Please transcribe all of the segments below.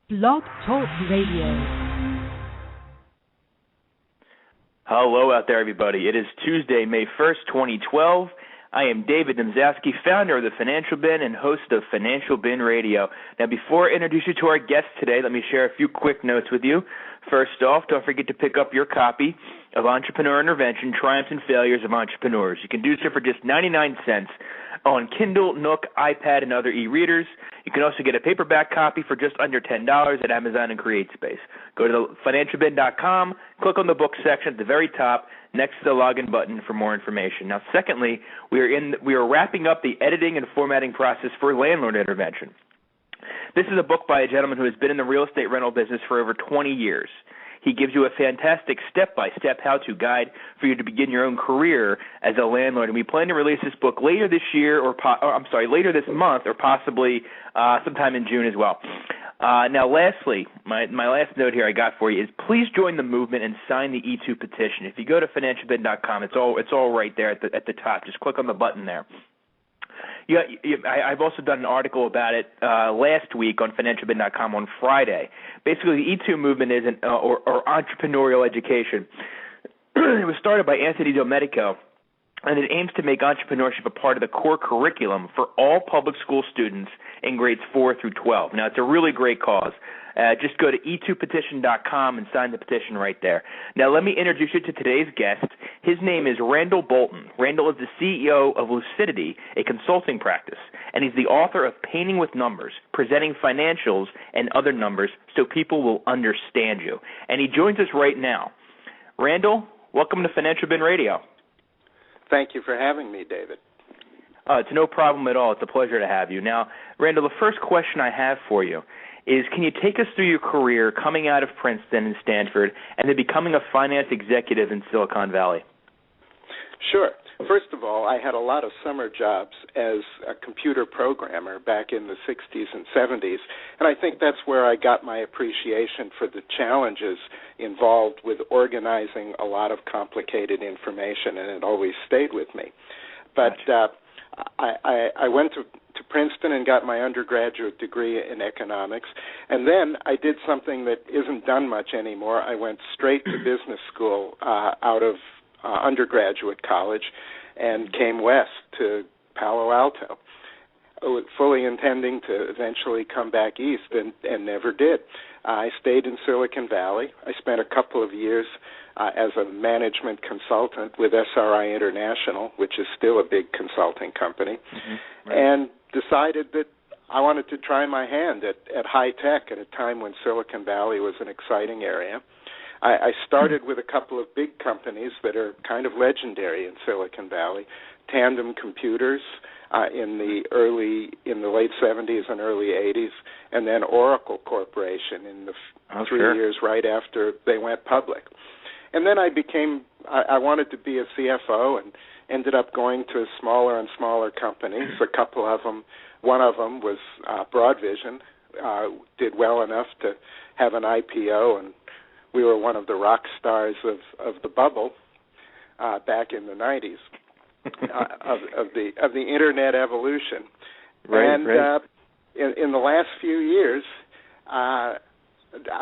Blog Talk Radio. Hello out there, everybody. It is Tuesday, May 1st, 2012. I am David Nimzowski, founder of the Financial Bin and host of Financial Bin Radio. Now, before I introduce you to our guest today, let me share a few quick notes with you. First off, don't forget to pick up your copy of Entrepreneur Intervention, Triumphs and Failures of Entrepreneurs. You can do so for just 99 cents on Kindle, Nook, iPad, and other e-readers. You can also get a paperback copy for just under $10 at Amazon and CreateSpace. Go to financialbin.com, click on the book section at the very top, next to the login button for more information. Now, secondly, we are wrapping up the editing and formatting process for Landlord Intervention. This is a book by a gentleman who has been in the real estate rental business for over 20 years. He gives you a fantastic step-by-step how-to guide for you to begin your own career as a landlord. And we plan to release this book later this year, later this month, or possibly sometime in June as well. Now, lastly, my last note here I got for you is please join the movement and sign the E2 petition. If you go to financialbin.com, it's all right there at the top. Just click on the button there. I've also done an article about it last week on financialbin.com on Friday. Basically, the E2 movement is or entrepreneurial education. It was started by Anthony Domenico, and it aims to make entrepreneurship a part of the core curriculum for all public school students in grades 4 through 12. Now, it's a really great cause. Just go to e2petition.com and sign the petition right there. Now, let me introduce you to today's guest. His name is Randall Bolten. Randall is the CEO of Lucidity, a consulting practice, and he's the author of Painting with Numbers, Presenting Financials and Other Numbers so People Will Understand You. And he joins us right now. Randall, welcome to Financial Bin Radio. Thank you for having me, David. It's no problem at all. It's a pleasure to have you. Now, Randall, the first question I have for you is, can you take us through your career coming out of Princeton and Stanford and then becoming a finance executive in Silicon Valley? Sure. First of all, I had a lot of summer jobs as a computer programmer back in the 60s and 70s, and I think that's where I got my appreciation for the challenges involved with organizing a lot of complicated information, and it always stayed with me. But I went to Princeton and got my undergraduate degree in economics, and then I did something that isn't done much anymore. I went straight to business school out of undergraduate college and came west to Palo Alto, fully intending to eventually come back east, and never did. I stayed in Silicon Valley. I spent a couple of years as a management consultant with SRI International, which is still a big consulting company, and decided that I wanted to try my hand at high tech at a time when Silicon Valley was an exciting area. I started with a couple of big companies that are kind of legendary in Silicon Valley, Tandem Computers in the late 70s and early 80s, and then Oracle Corporation in the 3 years right after they went public. And then I wanted to be a CFO and ended up going to smaller and smaller companies, a couple of them. One of them was Broadvision, did well enough to have an IPO, and we were one of the rock stars of the bubble back in the 90s of the internet evolution. Right. In the last few years,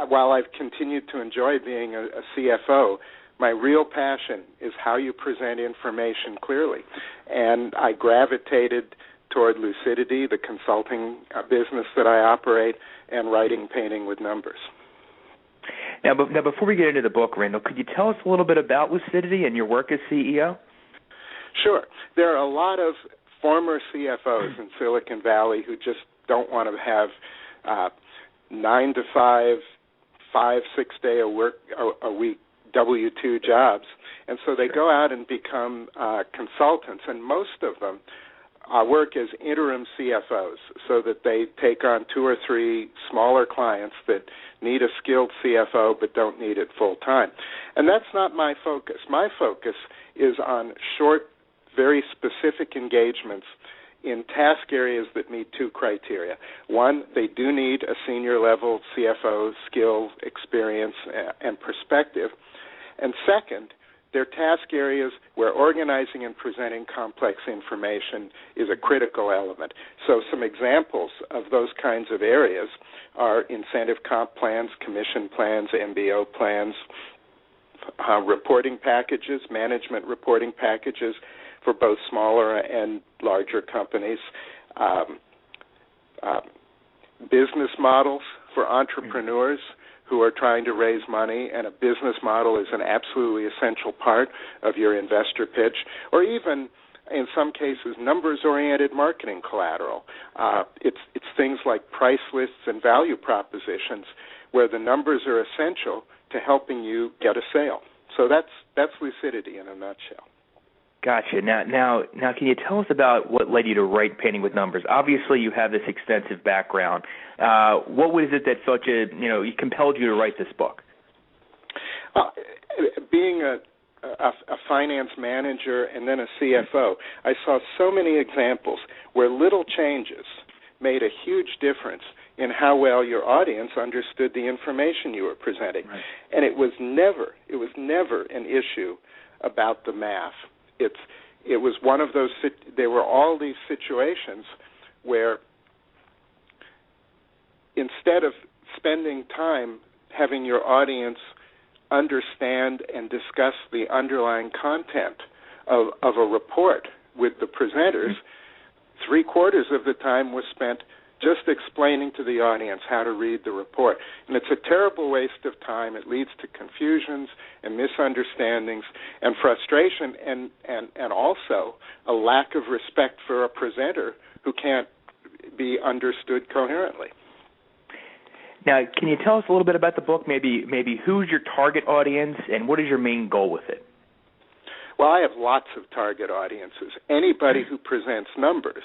while I've continued to enjoy being a CFO, my real passion is how you present information clearly. And I gravitated toward Lucidity, the consulting business that I operate, and writing Painting with Numbers. Now, before we get into the book, Randall, could you tell us a little bit about Lucidity and your work as CEO? Sure. There are a lot of former CFOs in Silicon Valley who just don't want to have 9 to 5, 6 day a week W-2 jobs, and so they go out and become consultants, and most of them work as interim CFOs so that they take on 2 or 3 smaller clients that need a skilled CFO but don't need it full time. And that's not my focus. My focus is on short, very specific engagements in task areas that meet 2 criteria. One, they do need a senior level CFO skill, experience, and perspective. And second, they're task areas where organizing and presenting complex information is a critical element. So some examples of those kinds of areas are incentive comp plans, commission plans, MBO plans, reporting packages, management reporting packages for both smaller and larger companies, business models for entrepreneurs who are trying to raise money, and a business model is an absolutely essential part of your investor pitch, or even, in some cases, numbers-oriented marketing collateral. It's things like price lists and value propositions where the numbers are essential to helping you get a sale. So that's Lucidity in a nutshell. Gotcha. Now, can you tell us about what led you to write Painting with Numbers? Obviously, you have this extensive background. What was it that compelled you to write this book? Being a finance manager and then a CFO, I saw so many examples where little changes made a huge difference in how well your audience understood the information you were presenting. Right. And it was never an issue about the math. It was one of those. There were all these situations where instead of spending time having your audience understand and discuss the underlying content of a report with the presenters, 3/4 of the time was spent just explaining to the audience how to read the report. And it's a terrible waste of time. It leads to confusions and misunderstandings and frustration and also a lack of respect for a presenter who can't be understood coherently. Now, can you tell us a little bit about the book? Maybe who's your target audience and what is your main goal with it? Well, I have lots of target audiences. Anybody who presents numbers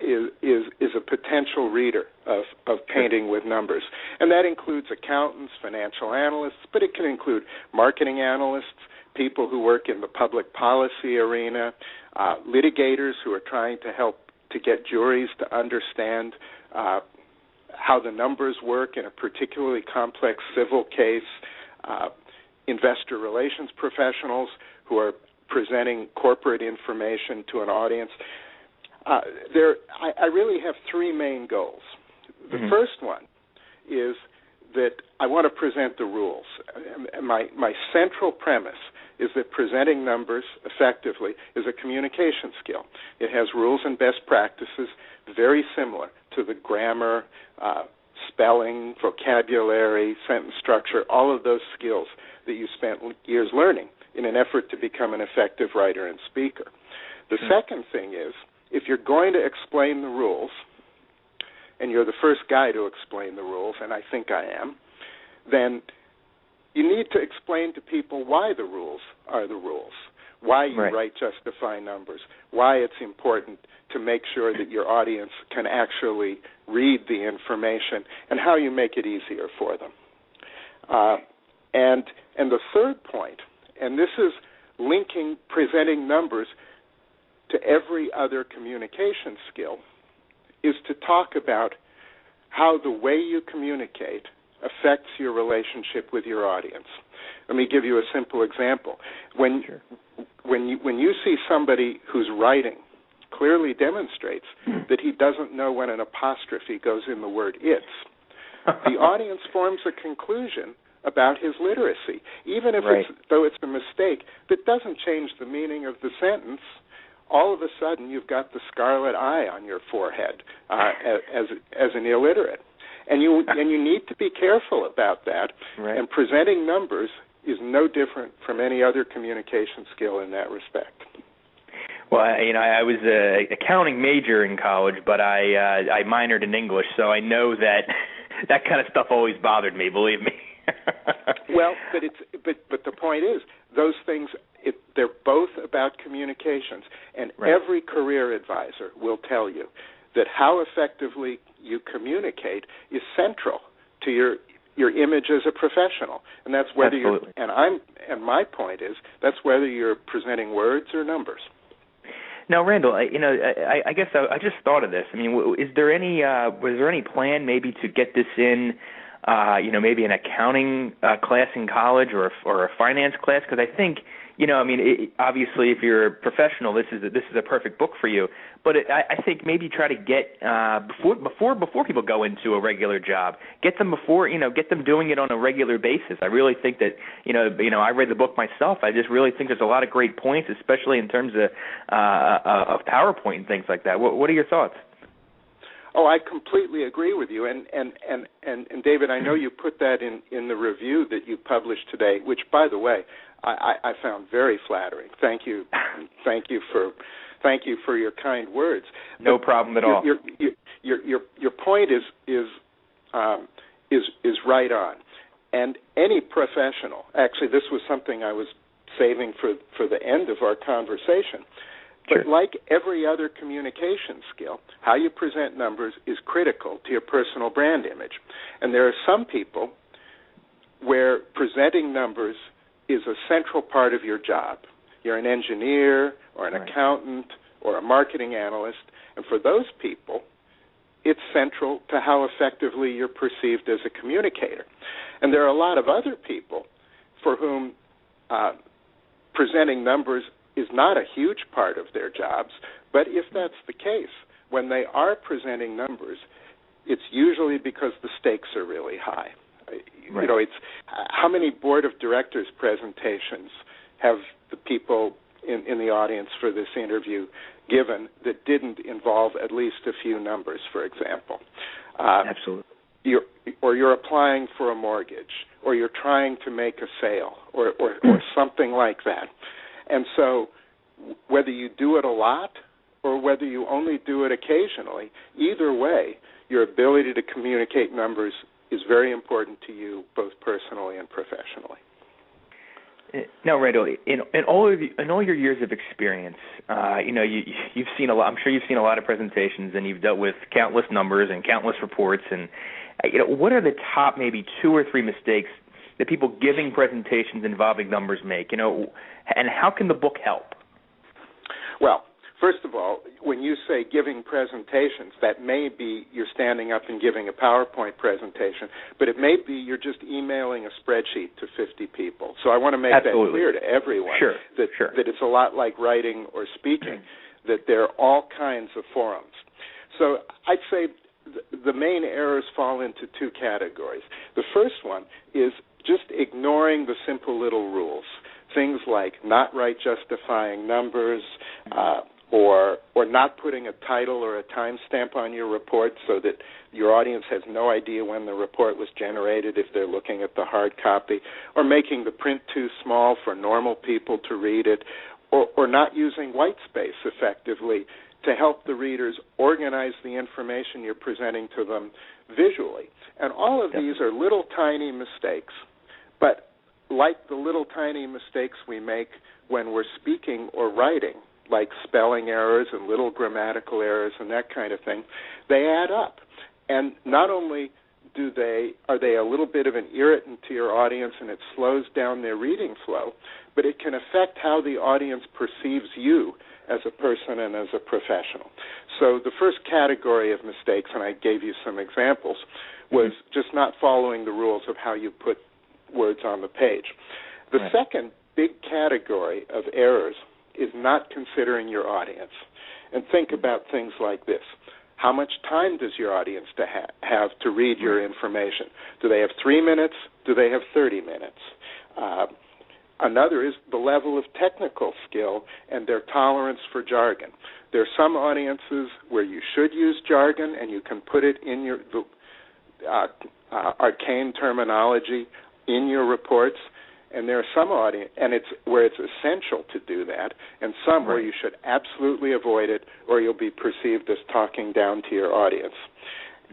is a potential reader of Painting with Numbers. And that includes accountants, financial analysts, but it can include marketing analysts, people who work in the public policy arena, litigators who are trying to help to get juries to understand how the numbers work in a particularly complex civil case, investor relations professionals who are presenting corporate information to an audience. I really have three main goals. The first one is that I want to present the rules. My central premise is that presenting numbers effectively is a communication skill. It has rules and best practices very similar to the grammar, spelling, vocabulary, sentence structure, all of those skills that you spent years learning in an effort to become an effective writer and speaker. The second thing is, if you're going to explain the rules, and you're the first guy to explain the rules, and I think I am, then you need to explain to people why the rules are the rules, why you write justify numbers, why it's important to make sure that your audience can actually read the information, and how you make it easier for them. And the third point, and this is linking presenting numbers to every other communication skill, is to talk about how the way you communicate affects your relationship with your audience. Let me give you a simple example. When you see somebody whose writing clearly demonstrates that he doesn't know when an apostrophe goes in the word "it's," the audience forms a conclusion about his literacy, even if though it's a mistake that doesn't change the meaning of the sentence. All of a sudden, you've got the scarlet eye on your forehead as an illiterate, and you need to be careful about that. Right. And presenting numbers is no different from any other communication skill in that respect. Well, I was an accounting major in college, but I minored in English, so I know that kind of stuff always bothered me. Believe me. Well, but the point is, those things, they're both about communications, and every career advisor will tell you that how effectively you communicate is central to your image as a professional, and that's whether Absolutely. And my point is that's whether you're presenting words or numbers. Now, Randall, I guess I just thought of this. I mean, was there any plan maybe to get this in? Maybe an accounting class in college or a finance class, because I think, obviously, if you're a professional, this is a perfect book for you. But I think maybe try to get before people go into a regular job, get them doing it on a regular basis. I really think that I read the book myself. I just really think there's a lot of great points, especially in terms of PowerPoint and things like that. What are your thoughts? Oh, I completely agree with you. And David, I know you put that in the review that you published today, which, by the way, I found very flattering. Thank you for your kind words. No problem at all. Your point is right on. And any professional, actually, this was something I was saving for the end of our conversation. But Sure. like every other communication skill, how you present numbers is critical to your personal brand image. And there are some people where presenting numbers is a central part of your job. You're an engineer or an accountant or a marketing analyst, and for those people, it's central to how effectively you're perceived as a communicator. And there are a lot of other people for whom presenting numbers is not a huge part of their jobs, but if that's the case, when they are presenting numbers, it's usually because the stakes are really high. Right. It's how many board of directors presentations have the people in the audience for this interview given that didn't involve at least a few numbers, for example? Absolutely. You're applying for a mortgage, or you're trying to make a sale, or something like that. And so whether you do it a lot or whether you only do it occasionally, either way, your ability to communicate numbers is very important to you, both personally and professionally. Now, Randall, in all your years of experience, you've seen a lot. I'm sure you've seen a lot of presentations, and you've dealt with countless numbers and countless reports. And what are the top maybe 2 or 3 mistakes that people giving presentations involving numbers make? And how can the book help? Well, first of all, when you say giving presentations, that may be you're standing up and giving a PowerPoint presentation, but it may be you're just emailing a spreadsheet to 50 people. So I want to make Absolutely. that clear to everyone that it's a lot like writing or speaking, that there are all kinds of forums. So I'd say the main errors fall into 2 categories. The first one is just ignoring the simple little rules, things like not write justifying numbers, or not putting a title or a timestamp on your report so that your audience has no idea when the report was generated if they're looking at the hard copy, or making the print too small for normal people to read it, or not using white space effectively to help the readers organize the information you're presenting to them visually. And all of these are little tiny mistakes, but like the little tiny mistakes we make when we're speaking or writing, like spelling errors and little grammatical errors and that kind of thing, they add up. And not only are they a little bit of an irritant to your audience and it slows down their reading flow, but it can affect how the audience perceives you as a person and as a professional. So the first category of mistakes, and I gave you some examples, was just not following the rules of how you put words on the page. The second big category of errors is not considering your audience. And think about things like this. How much time does your audience have to read your information? Do they have 3 minutes? Do they have 30 minutes? Another is the level of technical skill and their tolerance for jargon. There are some audiences where you should use jargon and you can put it in your arcane terminology in your reports, and there are some audience, and it's where it's essential to do that, and some where you should absolutely avoid it, or you'll be perceived as talking down to your audience.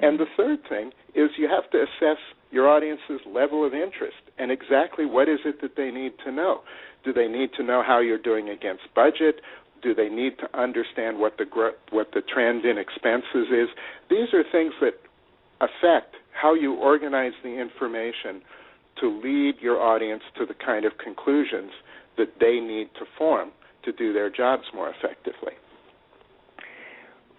And the third thing is you have to assess your audience's level of interest and exactly what is it that they need to know. Do they need to know how you're doing against budget? Do they need to understand what the trend in expenses is? These are things that affect how you organize the information to lead your audience to the kind of conclusions that they need to form to do their jobs more effectively.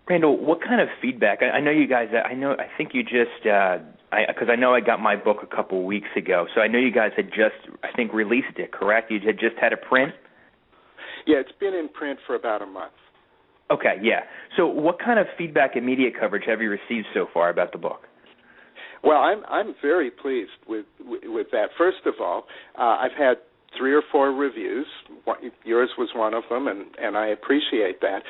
Randall, what kind of feedback? I know you guys. I think you just because I know I got my book a couple of weeks ago, so I know you guys had just released it. Correct? You had just had a print. Yeah, it's been in print for about a month. Okay, yeah. So what kind of feedback and media coverage have you received so far about the book? Well, I'm very pleased with that. First of all, I've had 3 or 4 reviews. Yours was one of them, and I appreciate that.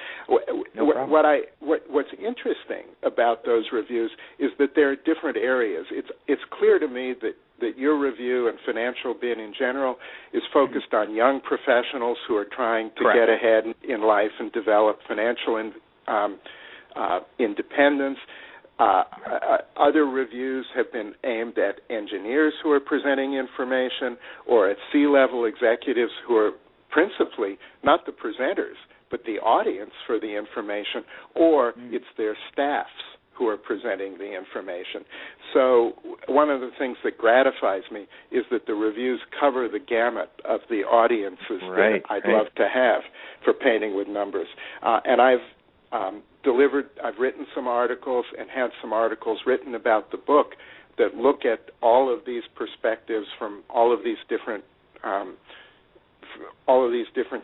No problem. What's interesting about those reviews is that there are different areas. It's clear to me that your review and Financial Bin in general is focused on young professionals who are trying to Correct. get ahead in life and develop financial independence. Other reviews have been aimed at engineers who are presenting information or at C-level executives who are principally not the presenters but the audience for the information, or it's their staffs who are presenting the information. So one of the things that gratifies me is that the reviews cover the gamut of the audiences that I'd love to have for Painting with Numbers. And I've written some articles and had some articles written about the book that look at all of these perspectives from all of these different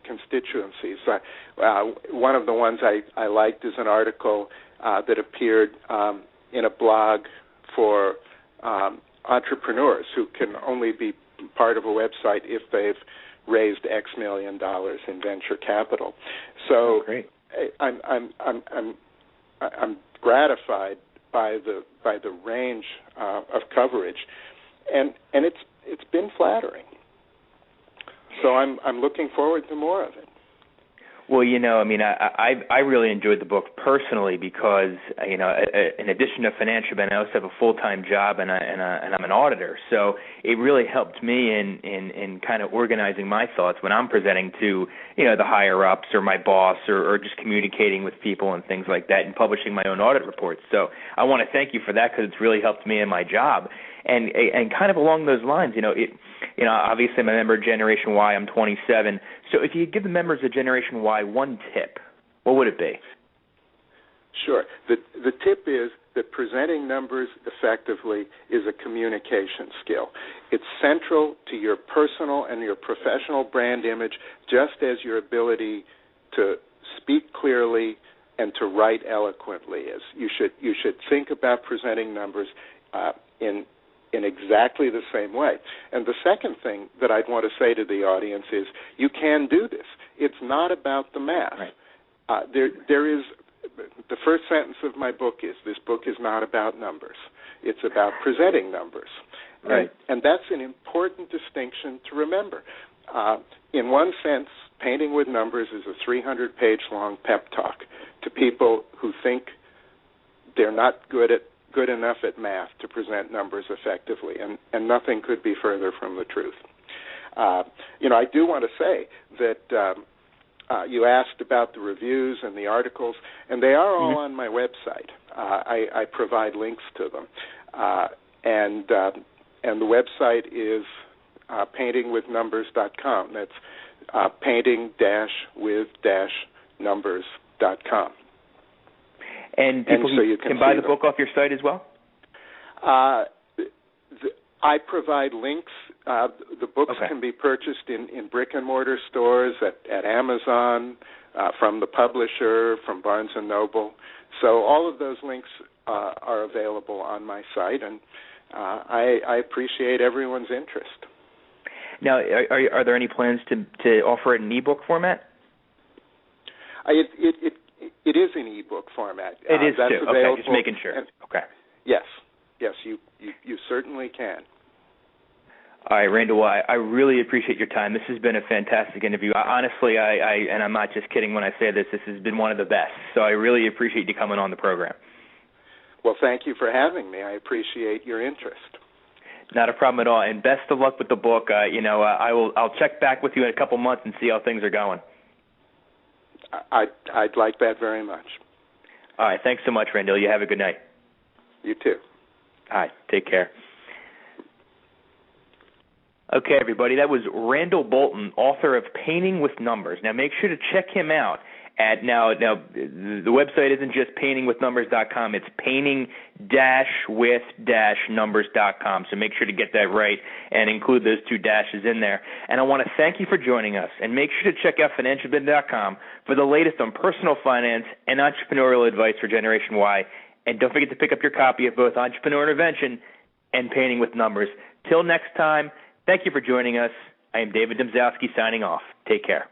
constituencies. One of the ones I liked is an article that appeared in a blog for entrepreneurs who can only be part of a website if they've raised X million in venture capital. So I'm gratified by the range of coverage, and it's been flattering. So I'm looking forward to more of it. Well, I really enjoyed the book personally because, in addition to Financial Bin, I also have a full-time job and I'm an auditor. So it really helped me in kind of organizing my thoughts when I'm presenting to, the higher-ups or my boss or just communicating with people and things like that and publishing my own audit reports. So I want to thank you for that because it's really helped me in my job. And kind of along those lines, obviously I'm a member of Generation Y. I'm 27. So if you give the members of Generation Y one tip, what would it be? Sure. The tip is that presenting numbers effectively is a communication skill. It's central to your personal and your professional brand image, just as your ability to speak clearly and to write eloquently is. You should think about presenting numbers in exactly the same way. And the second thing that I'd want to say to the audience is you can do this. It's not about the math. Right. There is the first sentence of my book is this book is not about numbers. It's about presenting numbers. Right. And that's an important distinction to remember. In one sense, Painting with Numbers is a 300-page long pep talk to people who think they're not good enough at math to present numbers effectively, and nothing could be further from the truth. I do want to say that you asked about the reviews and the articles, and they are all on my website. I provide links to them, and the website is paintingwithnumbers.com. That's painting-with-numbers.com. And people can buy the book off your site as well? I provide links. The books can be purchased in brick-and-mortar stores, at Amazon, from the publisher, from Barnes & Noble. So all of those links are available on my site, and I appreciate everyone's interest. Now, are there any plans to offer it in e-book format? It is in e-book format. It is that's too. Available. Okay, just making sure. Okay. Yes, you certainly can. All right, Randall, I really appreciate your time. This has been a fantastic interview. Honestly, and I'm not just kidding when I say this has been one of the best. So I really appreciate you coming on the program. Well, thank you for having me. I appreciate your interest. Not a problem at all. And best of luck with the book. I'll check back with you in a couple months and see how things are going. I'd like that very much. All right. Thanks so much, Randall. You have a good night. You too. All right. Take care. Okay, everybody. That was Randall Bolten, author of Painting with Numbers. Now, make sure to check him out Now, the website isn't just paintingwithnumbers.com. It's painting-with-numbers.com. So make sure to get that right and include those 2 dashes in there. And I want to thank you for joining us. And make sure to check out financialbin.com for the latest on personal finance and entrepreneurial advice for Generation Y. And don't forget to pick up your copy of both Entrepreneur Intervention and Painting with Numbers. Till next time, thank you for joining us. I am David Domzowski signing off. Take care.